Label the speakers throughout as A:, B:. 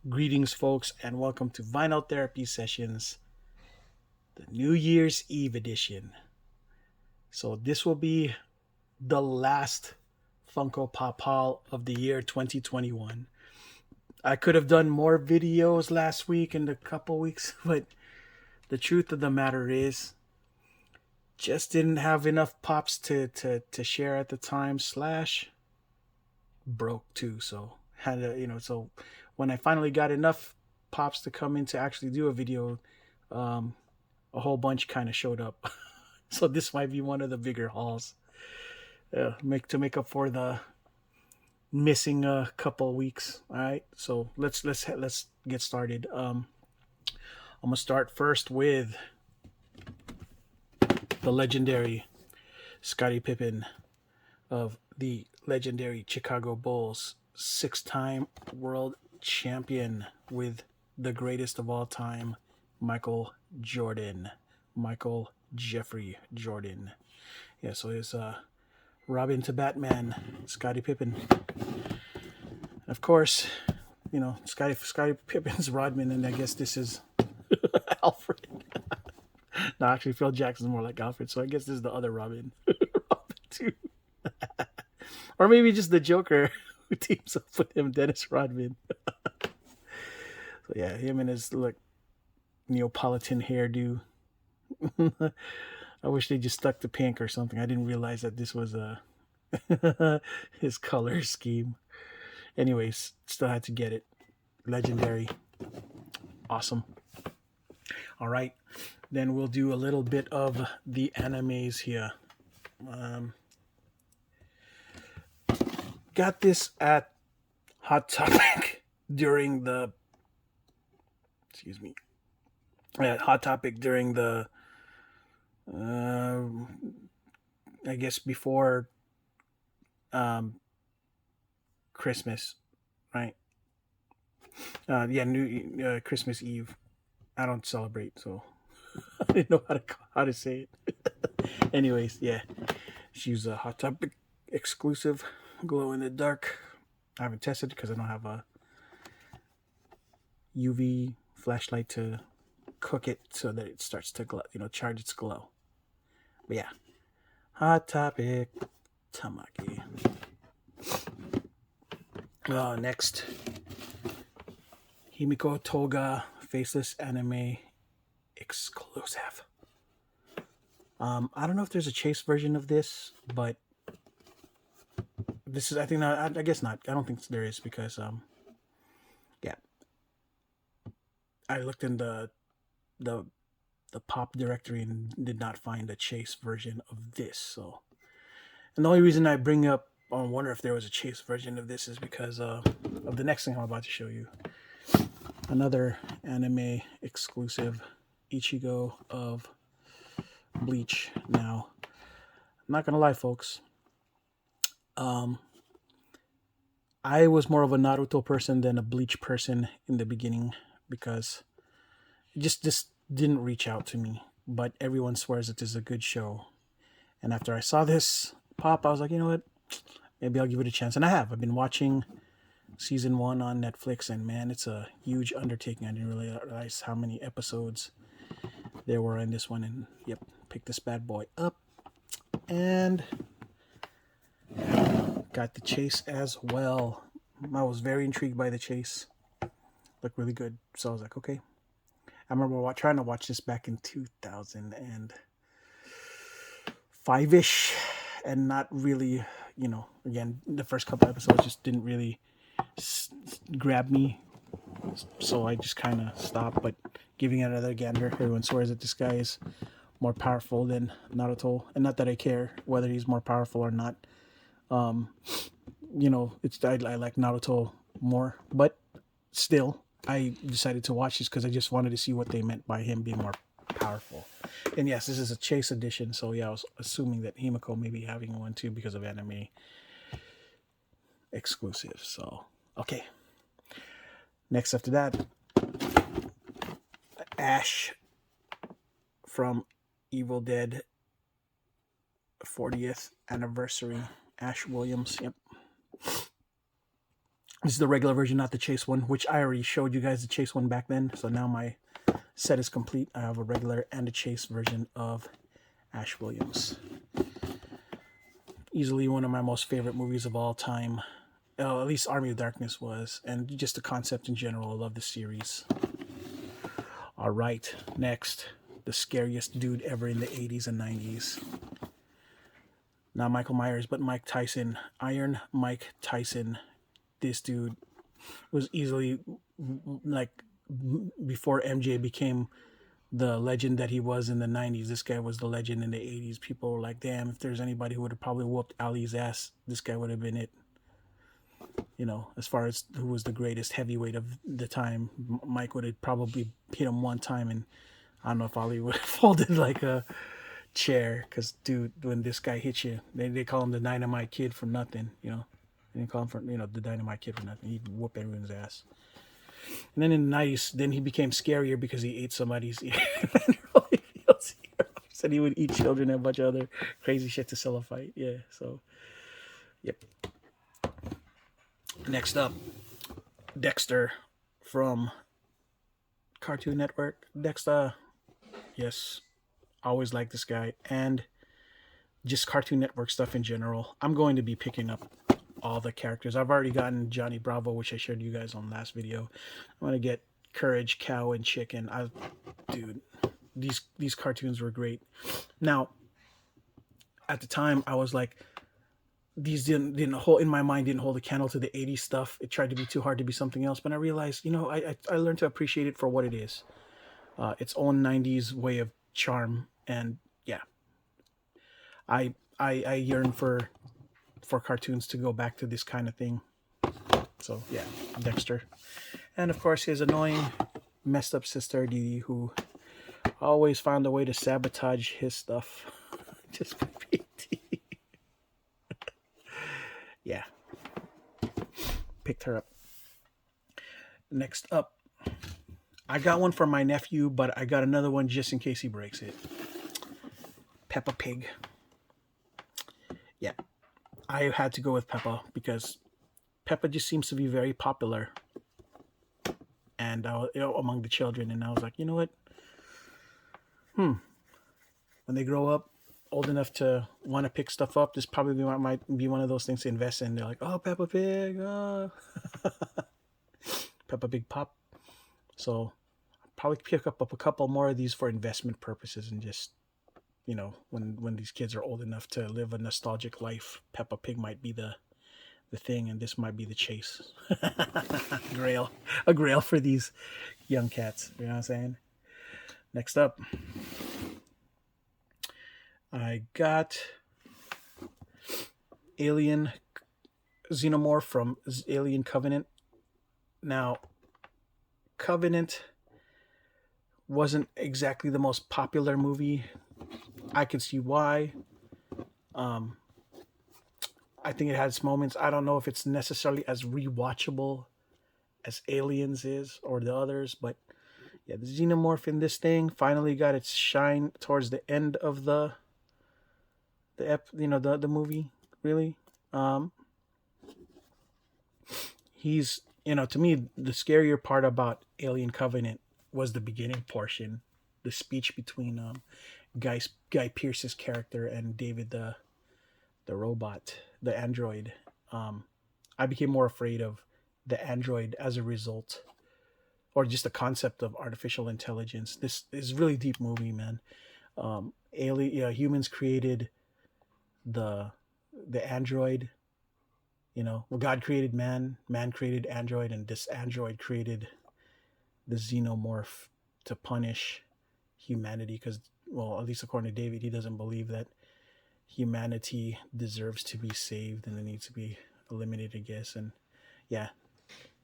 A: Greetings, folks, and welcome to Vinyl Therapy Sessions, the New Year's Eve edition. So, this will be the last Funko Pop haul of the year 2021. I could have done more videos last week and a couple weeks, but the truth of the matter is, just didn't have enough pops to share at the time, slash, broke too. So, had to, so when I finally got enough pops to come in to actually do a video, um, a whole bunch kind of showed up. So this might be one of the bigger hauls. Make up for the missing a couple weeks. All right, so let's get started. I'm gonna start first with the legendary Scottie Pippen of the legendary Chicago Bulls, six-time world champion with the greatest of all time, Michael Jordan. Michael Jeffrey Jordan. Yeah, so it's Robin to Batman, Scottie Pippen. Of course, Scottie Pippen's Rodman, and I guess this is Alfred. No, actually, Phil Jackson's more like Alfred, so I guess this is the other Robin. Robin too. Or maybe just the Joker who teams up with him, Dennis Rodman. So yeah, him and his Neapolitan hairdo. I wish they just stuck to pink or something. I didn't realize that this was his color scheme. Anyways, still had to get it. Legendary. Awesome. All right. Then we'll do a little bit of the animes here. Got this at Hot Topic during the Hot Topic during the I guess before Christmas, right? New Christmas Eve. I don't celebrate, so I didn't know how to say it. Anyways, yeah, she's a Hot Topic exclusive, glow in the dark. I haven't tested it because I don't have a UV flashlight to cook it so that it starts to glow, charge its glow. But yeah, Hot Topic Tamaki. Next, Himiko Toga faceless anime exclusive. I don't know if there's a chase version of this, but this is, I think not, I guess not. I don't think there is because yeah, I looked in the pop directory and did not find a chase version of this. So, and the only reason I bring up I wonder if there was a chase version of this is because of the next thing I'm about to show you. Another anime exclusive, Ichigo of Bleach. Now, I'm not gonna lie, folks. I was more of a Naruto person than a Bleach person in the beginning because it just didn't reach out to me. But everyone swears it is a good show. And after I saw this pop, I was like, you know what? Maybe I'll give it a chance. And I have. I've been watching season 1 on Netflix, and man, it's a huge undertaking. I didn't really realize how many episodes there were in this one. And yep, pick this bad boy up. And got the chase as well. I was very intrigued by the chase. Looked really good. So I was like, okay. I remember trying to watch this back in 2005-ish and not really, again, the first couple episodes just didn't really grab me. So I just kind of stopped, but giving it another gander. Everyone swears that this guy is more powerful than Naruto. And not that I care whether he's more powerful or not. I like Naruto more, but still, I decided to watch this because I just wanted to see what they meant by him being more powerful. And yes, this is a chase edition, so yeah, I was assuming that Himiko may be having one too because of anime exclusive. So okay. Next after that, Ash from Evil Dead 40th anniversary. Ash Williams. Yep. This is the regular version, not the chase one, which I already showed you guys the chase one back then. So now my set is complete. I have a regular and a chase version of Ash Williams. Easily one of my most favorite movies of all time. At least Army of Darkness was. And just the concept in general. I love the series. All right, next. The scariest dude ever in the 80s and 90s. Not Michael Myers, but Mike Tyson. Iron Mike Tyson. This dude was easily, like, before MJ became the legend that he was in the 90s, this guy was the legend in the 80s. People were like, damn, if there's anybody who would have probably whooped Ali's ass, this guy would have been it. You know, as far as who was the greatest heavyweight of the time, Mike would have probably hit him one time, and I don't know if Ali would have folded like a chair. Because, dude, when this guy hits you, they call him the Dynamite Kid for nothing, you know. They didn't call him for, you know, the Dynamite Kid for nothing. He'd whoop everyone's ass. And then in the 90s, then he became scarier because he ate somebody's ear. Said he would eat children and a bunch of other crazy shit to sell a fight. Yeah, so, yep. Next up, Dexter from Cartoon Network. Dexter, yes, always liked this guy. And just Cartoon Network stuff in general. I'm going to be picking up all the characters. I've already gotten Johnny Bravo, which I showed you guys on last video. I'm gonna get Courage, Cow, and Chicken. Dude, these cartoons were great. Now, at the time, I was like, these didn't hold in my mind, didn't hold a candle to the 80s stuff. It tried to be too hard to be something else. But I realized, you know, I learned to appreciate it for what it is. Its own 90s way of charm. And yeah, I yearn for cartoons to go back to this kind of thing. So yeah, Dexter. And of course his annoying, messed up sister Dee Dee, who always found a way to sabotage his stuff. Just for PT. Yeah. Picked her up. Next up, I got one for my nephew, but I got another one just in case he breaks it. Peppa Pig. Yeah. I had to go with Peppa because Peppa just seems to be very popular, and you know, among the children. And I was like, you know what? When they grow up, old enough to want to pick stuff up, this probably might be one of those things to invest in. They're like, oh, Peppa Pig, oh. Peppa Pig pop. So I'll probably pick up a couple more of these for investment purposes, and just, you know, when these kids are old enough to live a nostalgic life, Peppa Pig might be the thing, and this might be the chase. A grail for these young cats. You know what I'm saying? Next up, I got Alien Xenomorph from Alien Covenant. Now, Covenant wasn't exactly the most popular movie. I could see why. I think it has moments. I don't know if it's necessarily as rewatchable as Aliens is or the others, but yeah, the Xenomorph in this thing finally got its shine towards the end of the movie. Really, he's, you know, to me the scarier part about Alien Covenant was the beginning portion, the speech between Guy Pearce's character and David the robot, the android. I became more afraid of the android as a result, or just the concept of artificial intelligence. This is really deep movie, man. Humans created the android. You know, well, God created man created android, and this android created the xenomorph to punish humanity. Because, well, at least according to David, he doesn't believe that humanity deserves to be saved and it needs to be eliminated, I guess. And yeah,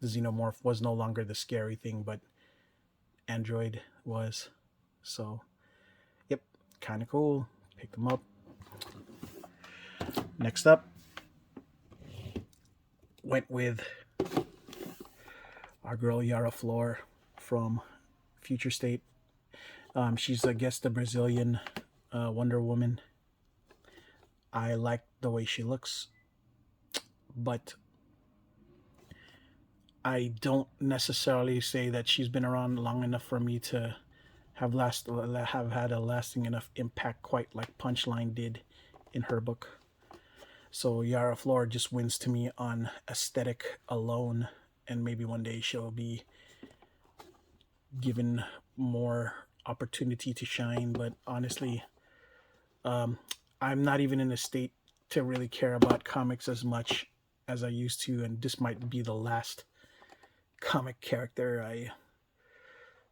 A: the xenomorph was no longer the scary thing, but android was. So yep, kind of cool. Pick them up. Next up, went with our girl YaRa Flora from Future State. She's, I guess, the Brazilian Wonder Woman. I like the way she looks, but I don't necessarily say that she's been around long enough for me to have had a lasting enough impact quite like Punchline did in her book. So YaRa Flora just wins to me on aesthetic alone, and maybe one day she'll be given more opportunity to shine. But honestly, um, I'm not even in a state to really care about comics as much as I used to, and this might be the last comic character I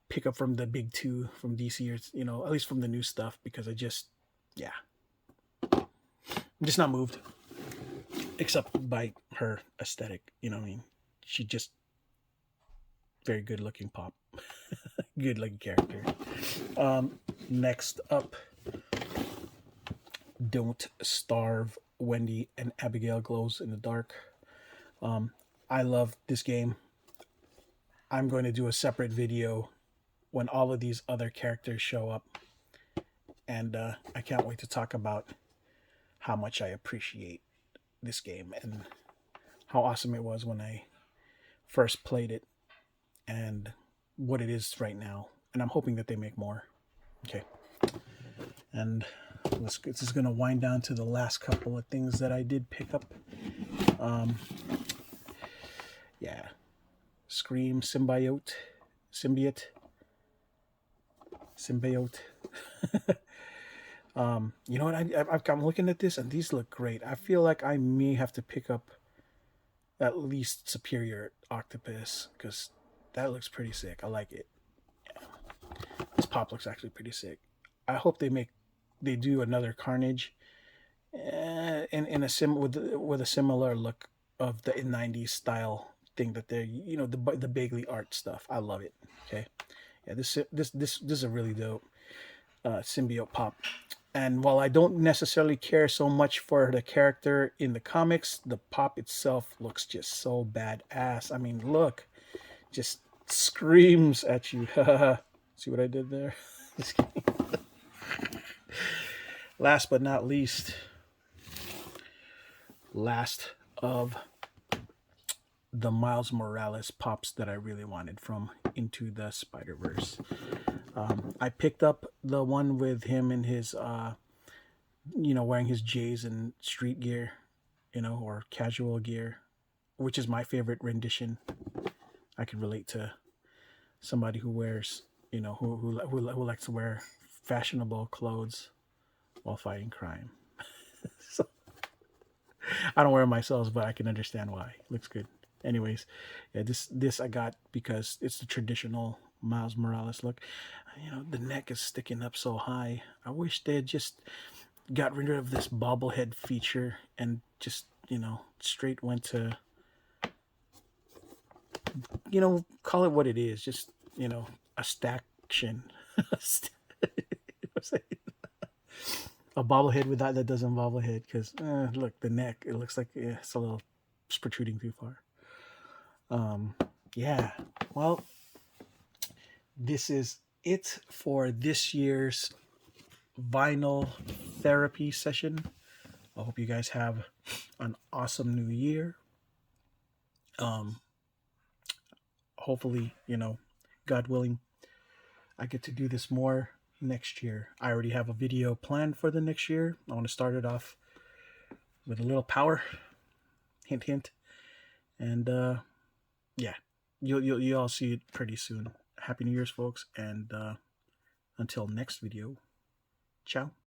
A: pick up from the big two from DC, or at least from the new stuff, because yeah, I'm just not moved, except by her aesthetic. You know what I mean? She just very good looking pop, good looking character. Next up, Don't Starve. Wendy and Abigail glows in the dark. Um, I love this game. I'm going to do a separate video when all of these other characters show up, and I can't wait to talk about how much I appreciate this game and how awesome it was when I first played it, and what it is right now. And I'm hoping that they make more. Okay, and this is going to wind down to the last couple of things that I did pick up. Um, yeah, Scream Symbiote. You know what? I'm looking at this and these look great. I feel like I may have to pick up at least Superior Octopus because that looks pretty sick. I like it. This pop looks actually pretty sick. I hope they do another Carnage, in a with a similar look of the '90s style thing that they're the Bagley art stuff. I love it. Okay, yeah, this is a really dope symbiote pop. And while I don't necessarily care so much for the character in the comics, the pop itself looks just so badass. I mean, look, just screams at you. See what I did there? Last but not least, last of the Miles Morales pops that I really wanted from Into the Spider-Verse. I picked up the one with him in his, wearing his J's and street gear, or casual gear, which is my favorite rendition. I can relate to somebody who wears, who likes to wear fashionable clothes while fighting crime. So I don't wear it myself, but I can understand why. It looks good. Anyways, yeah, this I got because it's the traditional Miles Morales look. The neck is sticking up so high. I wish they had just got rid of this bobblehead feature and just straight went to call it what it is. Just a staction. A bobblehead without that doesn't bobblehead because look, the neck, it looks like it's a little, it's protruding too far. Yeah, well, this is it for this year's vinyl therapy session. I hope you guys have an awesome new year. Hopefully, God willing, I get to do this more next year. I already have a video planned for the next year. I want to start it off with a little power, hint, hint, and yeah, you'll all see it pretty soon. Happy New Year's, folks, and until next video, ciao.